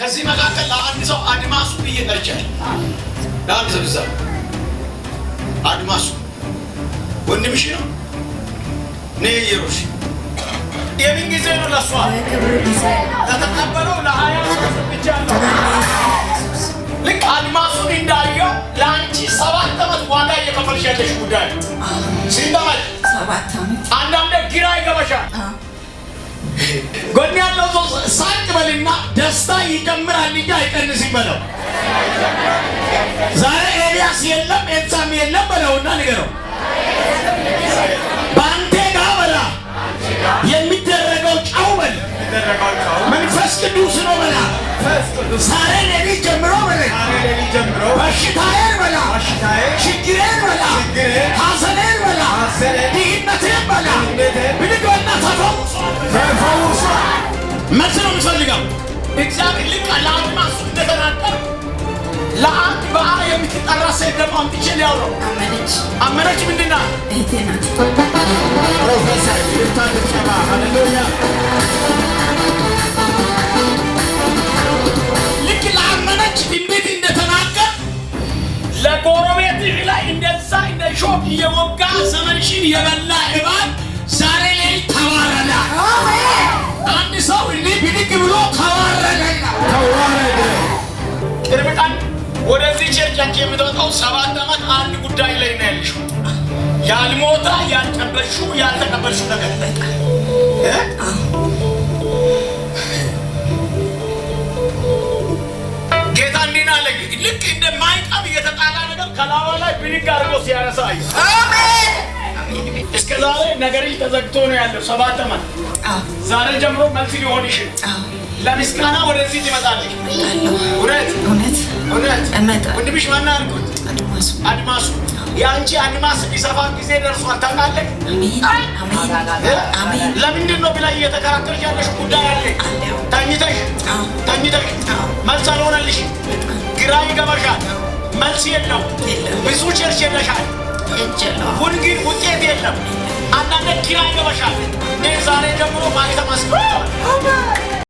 ከዚህ መካከል ለአንድ ሰው አድማሱ እየጠርቻል። ለአንድ ሰው ብዛ አድማሱ ወንድምሽ ነው። ነይሩሽ የምን ጊዜ ነው ለሷ ተተቀበለው ለ20 ብቻ ነው። ልክ አድማሱን እንዳየው ለአንቺ 7 ዓመት ዋጋ እየከፈልሽ ያለሽ ጉዳይ ስንት ዓመት? 7 ዓመት። አንዳንዴ ግራ ይገባሻል። ጎን ያለው ሰው ሳቅ በልና ደስታ ይጨምራል እንጂ አይቀንስም በለው። ዛሬ ኤልያስ የለም ኤልሳም የለም በለውና ንገረው። በአንተ ጋር በላ የሚደረገው ጫው በል መንፈስ ቅዱስ ነው በላ። ዛሬ ሌሊት ጀምሮ በላ በሽታዬን በላ ችግሬን በላ ሐዘኔን በላ ድህነቴን በላ ብድግና ተፈውሶ መልስ ነው የምትፈልገው። እግዚአብሔር ልክ ለአድማሱ እንደተናገረ ለአንድ በዓል የምትጠራ ሴት ደግሞ አምጥቼ ሊያውረው አመነች። ምንድን ናት? እህቴ ናት። ፕሮፌሰር ልታደጨባ ሃሌሉያ። ልክ ለአመነች ትንቢት እንደተናገር ለጎረቤትሽ ላይ እንደዛ እንደ ሾክ እየወጋ ዘመንሽን የበላ እባብ ዛሬ ላይ ተዋረደ። አንድ ሰው እንዲህ ብድግ ብሎ ተዋረደ። ቅርብ ቀን ወደዚህ ቸርች የምትወጣው 7 ዓመት አንድ ጉዳይ ላይ ነው ያለሽው። ያልሞታ ያልቀበልሽው ያልተቀበልሽው ነገር ጌታ እንዲህ አለ። ልክ እንደ ማይቀብ የተጣላ ነገር ከላዋ ላይ ብድግ አድርጎ ሲያነሳ አሜን። እስከ ዛሬ ነገርሽ ተዘግቶ ነው ያለው 7 ዓመት። ዛሬ ጀምሮ መልስ ሊሆንሽ ለምስጋና ወደዚህ ትመጣለች። እውነት ወንድምሽ ማን አልኩት? አድማሱ። የአንቺ አድማስ ሊሰፋ ጊዜ ደርሷል። ታውቃለህ? ለምንድን ነው ብላ እየተከራከርሽ ያለሽ ጉዳይ አለ። ተኝተሽ መልስ አልሆነልሽ። ግራ ይገባሻል። መልስ የለው። ብዙ ቸርች ሄደሻል፣ ግን ውጤት የለም። አንዳንድ ግራ ይገባሻል። ዛሬ ጀምሮ ማይተማስ